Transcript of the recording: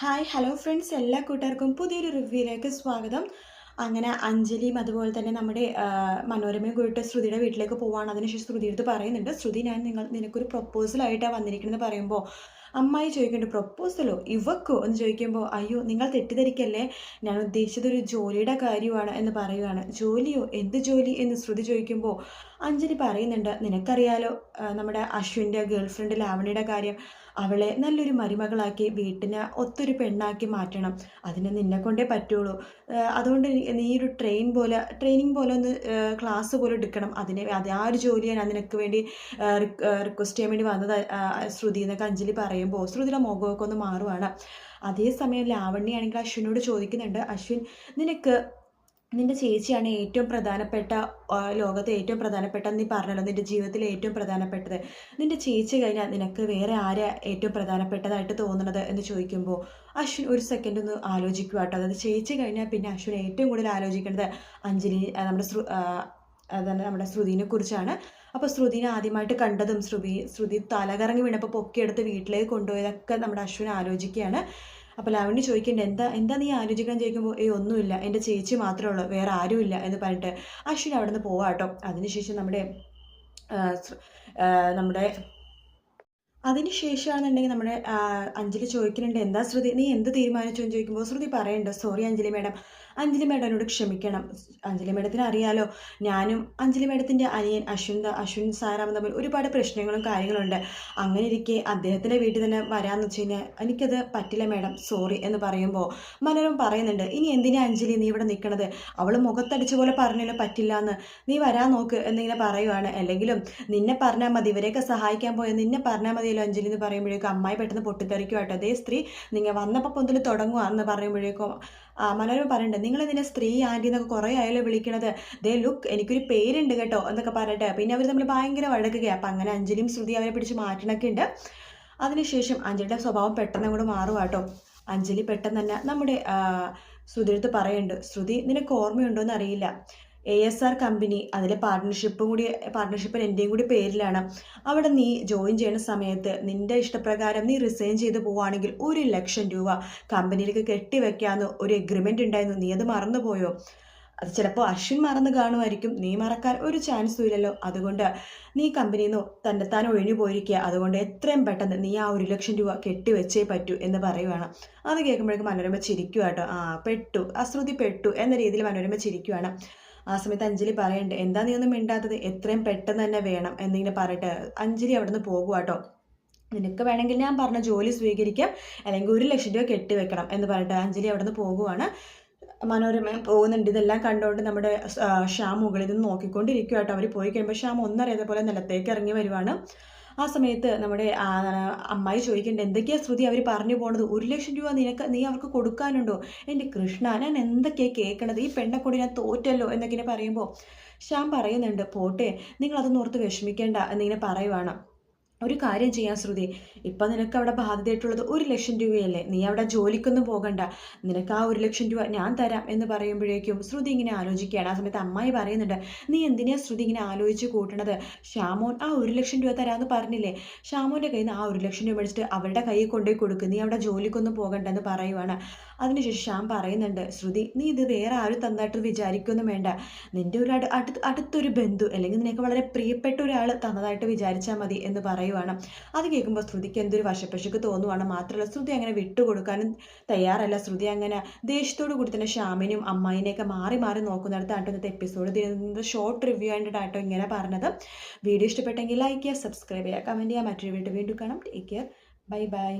Hi hello friends, എല്ലാ കൂട്ടുകാർക്കും പുതിയൊരു റിവ്യൂയിലേക്ക് സ്വാഗതം. അങ്ങനെ അഞ്ജലിയും അതുപോലെ തന്നെ നമ്മുടെ മനോരമയും കൂടിയിട്ട് ശ്രുതിയുടെ വീട്ടിലേക്ക് പോവാണ്. അതിനുശേഷം ശ്രുതി എടുത്ത് പറയുന്നുണ്ട്, ശ്രുതി ഞാൻ നിനക്കൊരു പ്രൊപ്പോസലായിട്ടാണ് വന്നിരിക്കുന്നത് പറയുമ്പോൾ അമ്മായി ചോദിക്കുന്നുണ്ട്, പ്രൊപ്പോസലോ ഇവക്കോ എന്ന് ചോദിക്കുമ്പോൾ, അയ്യോ നിങ്ങൾ തെറ്റിദ്ധരിക്കല്ലേ, ഞാൻ ഉദ്ദേശിച്ചത് ഒരു ജോലിയുടെ കാര്യമാണ് എന്ന് പറയുകയാണ്. ജോലിയോ, എന്ത് ജോലി എന്ന് ശ്രുതി ചോദിക്കുമ്പോൾ അഞ്ജലി പറയുന്നുണ്ട്, നിനക്കറിയാലോ നമ്മുടെ അശ്വിൻ്റെ ഗേൾ ഫ്രണ്ട് ലാവണിയുടെ കാര്യം. അവളെ നല്ലൊരു മരുമകളാക്കി വീട്ടിനെ ഒത്തൊരു പെണ്ണാക്കി മാറ്റണം. അതിന് നിന്നെ കൊണ്ടേ പറ്റുള്ളൂ. അതുകൊണ്ട് നീ ഒരു ട്രെയിനിങ് പോലെ ഒന്ന് ക്ലാസ് പോലെ എടുക്കണം. ആ ഒരു ജോലിയാണ് ഞാൻ നിനക്ക് വേണ്ടി റിക്വസ്റ്റ് ചെയ്യാൻ വേണ്ടി വന്നത് ശ്രുതി എന്നൊക്കെ അഞ്ജലി പറയുമ്പോൾ ശ്രുതിയുടെ മുഖമൊക്കെ ഒന്ന് മാറുവാണ്. അതേസമയം ലാവണ്യാണെങ്കിൽ അശ്വിനോട് ചോദിക്കുന്നുണ്ട്, അശ്വിൻ നിന്റെ ചേച്ചിയാണ് ഏറ്റവും പ്രധാനപ്പെട്ട, ലോകത്തെ ഏറ്റവും പ്രധാനപ്പെട്ട, നീ പറഞ്ഞല്ലോ നിന്റെ ജീവിതത്തിലെ ഏറ്റവും പ്രധാനപ്പെട്ടത്. നിന്റെ ചേച്ചി കഴിഞ്ഞാൽ നിനക്ക് വേറെ ആരാ ഏറ്റവും പ്രധാനപ്പെട്ടതായിട്ട് തോന്നുന്നത് എന്ന് ചോദിക്കുമ്പോൾ അശ്വിൻ ഒരു സെക്കൻഡ് ഒന്ന് ആലോചിക്കുക കേട്ടോ. അതായത് ചേച്ചി കഴിഞ്ഞാൽ പിന്നെ അശ്വിൻ ഏറ്റവും കൂടുതൽ ആലോചിക്കേണ്ടത് അഞ്ജലി നമ്മുടെ ശ്രുതിനെ കുറിച്ചാണ്. അപ്പോൾ ശ്രുതിനെ ആദ്യമായിട്ട് കണ്ടതും ശ്രുതി തലകറങ്ങി വീണപ്പോൾ പൊക്കിയെടുത്ത് വീട്ടിലേക്ക് കൊണ്ടുപോയതൊക്കെ നമ്മുടെ അശ്വിൻ ആലോചിക്കുകയാണ്. അപ്പോൾ ലാവണ്യ ചോദിക്കേണ്ടത് എന്താ നീ ആലോചിക്കാൻ ചോദിക്കുമ്പോൾ ഒന്നുമില്ല, എൻ്റെ ചേച്ചി മാത്രമേ ഉള്ളൂ, വേറെ ആരുമില്ല എന്ന് പറഞ്ഞിട്ട് അശ്വിൻ അവിടെ നിന്ന് പോവാട്ടോ. അതിനുശേഷം നമ്മുടെ അതിനുശേഷമാണെന്നുണ്ടെങ്കിൽ നമ്മുടെ അഞ്ജലി ചോദിക്കുന്നുണ്ട്, എന്താ ശ്രുതി നീ എന്ത് തീരുമാനിച്ചു എന്ന് ചോദിക്കുമ്പോൾ ശ്രുതി പറയുന്നുണ്ട്, സോറി അഞ്ജലി മേഡം, അഞ്ജലി മേഡനോട് ക്ഷമിക്കണം. അഞ്ജലി മേഡത്തിന് അറിയാലോ, ഞാനും അഞ്ജലി മേഡത്തിൻ്റെ അനിയൻ അശ്വിൻ സാറാമും തമ്മിൽ ഒരുപാട് പ്രശ്നങ്ങളും കാര്യങ്ങളുണ്ട്. അങ്ങനെ ഇരിക്കെ അദ്ദേഹത്തിൻ്റെ വീട്ടിൽ തന്നെ വരാമെന്ന് വെച്ച് കഴിഞ്ഞാൽ എനിക്കത് പറ്റില്ല മേഡം, സോറി എന്ന് പറയുമ്പോൾ മനോരമ പറയുന്നുണ്ട്, ഇനി എന്തിനാ അഞ്ജലി നീ ഇവിടെ നിൽക്കണത്, അവൾ മുഖത്തടിച്ച പോലെ പറഞ്ഞല്ലോ പറ്റില്ല എന്ന്, നീ വരാൻ നോക്ക് എന്നിങ്ങനെ പറയുവാണ്. അല്ലെങ്കിലും നിന്നെ പറഞ്ഞാൽ മതി, ഇവരെയൊക്കെ സഹായിക്കാൻ പോയത് നിന്നെ പറഞ്ഞാൽ മതിയല്ലോ അഞ്ജലി എന്ന് പറയുമ്പോഴേക്കും അമ്മായി പെട്ടെന്ന് പൊട്ടിത്തെറിക്കുവാട്ടോ. അതേ സ്ത്രീ നിങ്ങൾ വന്നപ്പോൾ പൊന്തിൽ തുടങ്ങുക എന്ന് പറയുമ്പോഴേക്കും മനോരമ പറയുന്നുണ്ട്, നിങ്ങളിതിനെ സ്ത്രീ ആൻറ്റി എന്നൊക്കെ കുറേ ആയാലോ വിളിക്കണത്, ദേ ലുക്ക് എനിക്കൊരു പേരുണ്ട് കേട്ടോ എന്നൊക്കെ പറഞ്ഞിട്ട് പിന്നെ അവർ തമ്മിൽ ഭയങ്കര വഴക്കുകയാണ്. അപ്പം അങ്ങനെ അഞ്ജലിയും ശ്രുതി അവരെ പിടിച്ച് മാറ്റണൊക്കെ ഉണ്ട്. അതിനുശേഷം അഞ്ജലിയുടെ സ്വഭാവം പെട്ടെന്ന് അങ്ങോട്ട് മാറുവാട്ടോ. അഞ്ജലി പെട്ടെന്ന് തന്നെ നമ്മുടെ ശ്രുതിയെടുത്ത് പറയുന്നുണ്ട്, ശ്രുതി നിനക്ക് ഓർമ്മയുണ്ടോ എന്ന് അറിയില്ല, ASR കമ്പനി അതിലെ പാർട്ട്ണർഷിപ്പ് എൻ്റെയും കൂടി പേരിലാണ്. അവിടെ നീ ജോയിൻ ചെയ്യുന്ന സമയത്ത് നിൻ്റെ ഇഷ്ടപ്രകാരം നീ റിസൈൻ ചെയ്ത് പോവുകയാണെങ്കിൽ 1,00,000 രൂപ കമ്പനിയിലേക്ക് കെട്ടിവെക്കാമെന്ന് ഒരു എഗ്രിമെൻ്റ് ഉണ്ടായിരുന്നു, നീ അത് മറന്നുപോയോ? അത് ചിലപ്പോൾ അശ്വിൻ മറന്നു കാണുമായിരിക്കും, നീ മറക്കാൻ ഒരു ചാൻസും ഇല്ലല്ലോ. അതുകൊണ്ട് നീ കമ്പനിയിൽ നിന്ന് തന്നെത്താൻ ഒഴിഞ്ഞു പോയിരിക്കുക, അതുകൊണ്ട് എത്രയും പെട്ടെന്ന് നീ ആ 1,00,000 രൂപ കെട്ടിവെച്ചേ പറ്റൂ എന്ന് പറയുവാണ്. അത് കേൾക്കുമ്പോഴേക്കും മനോരമ ചിരിക്കുക കേട്ടോ. പെട്ടു, അശ്രുതി പെട്ടു എന്ന രീതിയിൽ മനോരമ ചിരിക്കുവാണ്. ആ സമയത്ത് അഞ്ജലി പറയണ്ടേ, എന്താ നീ ഒന്നും മിണ്ടാത്തത്, എത്രയും പെട്ടെന്ന് തന്നെ വേണം എന്നിങ്ങനെ പറയട്ടെ അഞ്ജലി അവിടെ നിന്ന് പോകുക കേട്ടോ. നിനക്ക് വേണമെങ്കിൽ ഞാൻ പറഞ്ഞ ജോലി സ്വീകരിക്കാം, അല്ലെങ്കിൽ 1,00,000 രൂപ കെട്ടിവെക്കണം എന്ന് പറഞ്ഞിട്ട് അഞ്ജലി അവിടെ നിന്ന് പോകുവാണ്. മനോരമ പോകുന്നുണ്ട്. ഇതെല്ലാം കണ്ടുകൊണ്ട് നമ്മുടെ ശ്യാം മുകളിൽ നിന്ന് നോക്കിക്കൊണ്ടിരിക്കുക കേട്ടോ. അവർ പോയി കഴിയുമ്പോൾ ശ്യാം ഒന്നറിയാതെ പോലെ നിലത്തേക്ക് ഇറങ്ങി വരുവാണ്. ആ സമയത്ത് നമ്മുടെ അമ്മായി ചോദിക്കേണ്ടത്, എന്തൊക്കെയാ ശ്രുതി അവർ പറഞ്ഞു പോണത്, 1,00,000 രൂപ നീ അവർക്ക് കൊടുക്കാനുണ്ടോ? എൻ്റെ കൃഷ്ണ, ഞാൻ എന്തൊക്കെയാണ് കേൾക്കണത്, ഈ പെണ്ണെ ഞാൻ തോറ്റല്ലോ എന്നൊക്കെ പറയുമ്പോൾ ശ്യാം പറയുന്നുണ്ട്, പോട്ടെ നിങ്ങളതൊന്നും ഓർത്ത് വിഷമിക്കേണ്ട എന്നിങ്ങനെ പറയുവാണ്. ഒരു കാര്യം ചെയ്യാൻ ശ്രുതി, ഇപ്പം നിനക്ക് അവിടെ ബാധ്യതയായിട്ടുള്ളത് 1,00,000 രൂപയല്ലേ, നീ അവിടെ ജോലിക്കൊന്നും പോകണ്ട, നിനക്ക് ആ 1,00,000 രൂപ ഞാൻ തരാം എന്ന് പറയുമ്പോഴേക്കും ശ്രുതി ഇങ്ങനെ ആലോചിക്കുകയാണ്. ആ സമയത്ത് അമ്മായി പറയുന്നുണ്ട്, നീ എന്തിനാ ശ്രുതി ഇങ്ങനെ ആലോചിച്ച് കൂട്ടണത്, ഷാമോൻ ആ 1,00,000 രൂപ തരാമെന്ന് പറഞ്ഞില്ലേ, ഷാമോൻ്റെ കയ്യിൽ നിന്ന് ആ 1,00,000 രൂപ മേടിച്ചിട്ട് അവരുടെ കയ്യിൽ കൊണ്ടുപോയി കൊടുക്കുക, നീ അവിടെ ജോലിക്കൊന്നും പോകണ്ടെന്ന് പറയുവാണ്. അതിനുശേഷം ശ്യാം പറയുന്നുണ്ട്, ശ്രുതി നീ ഇത് വേറെ ആരും തന്നായിട്ട് വിചാരിക്കൊന്നും വേണ്ട, നിൻ്റെ ഒരു അടുത്തൊരു ബന്ധു അല്ലെങ്കിൽ നിനക്ക് വളരെ പ്രിയപ്പെട്ട ഒരാൾ തന്നതായിട്ട് വിചാരിച്ചാൽ മതി എന്ന് പറയുവാണ്. അത് കേൾക്കുമ്പോൾ ശ്രുതിക്ക് എന്തൊരു വശപ്പശക്ക് തോന്നുവാണ്. മാത്രമല്ല ശ്രുതി അങ്ങനെ വിട്ടുകൊടുക്കാനും തയ്യാറല്ല. ശ്രുതി അങ്ങനെ ദേഷ്യത്തോടു കൂടി തന്നെ ശ്യാമിനും അമ്മായിനെയൊക്കെ മാറി മാറി നോക്കുന്നിടത്താട്ടോ ഇന്നത്തെ എപ്പിസോഡ് തീരുന്നത്. ഷോർട്ട് റിവ്യൂ ആയിട്ടാട്ടോ ഇങ്ങനെ പറഞ്ഞത്. വീഡിയോ ഇഷ്ടപ്പെട്ടെങ്കിൽ ലൈക്ക് ചെയ്യുക, സബ്സ്ക്രൈബ് ചെയ്യുക, കമൻറ്റ് ചെയ്യുക. മറ്റൊരു വീഡിയോ വീണ്ടും കാണാം. Take care, bye bye.